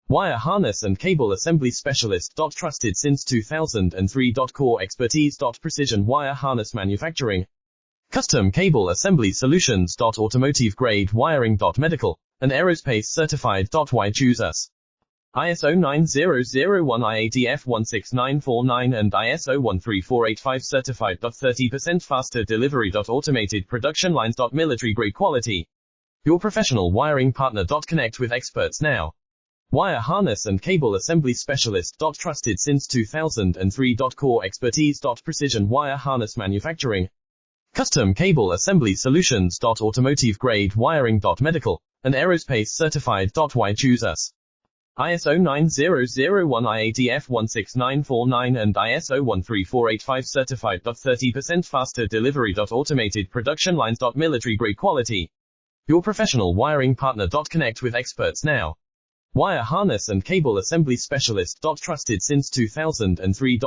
Wire harness and cable assembly specialist. Trusted since 2003. Core expertise. Precision wire harness manufacturing. Custom cable assembly solutions. Automotive grade wiring. Medical and aerospace certified. Why choose us? ISO 9001 IATF 16949 and ISO 13485 certified. 30% faster delivery. Automated production lines. Military grade quality. Your professional wiring partner. Connect with experts now. Wire harness and cable assembly specialist. Trusted since 2003. Core expertise. Precision wire harness manufacturing. Custom cable assembly solutions. Automotive grade wiring. Medical and aerospace certified. Why choose us? ISO 9001 IATF 16949 and ISO 13485 certified. 30% faster delivery. Automated production lines. Military grade quality. Your professional wiring partner. Connect with experts now. Wire harness and cable assembly specialist. Trusted since 2003.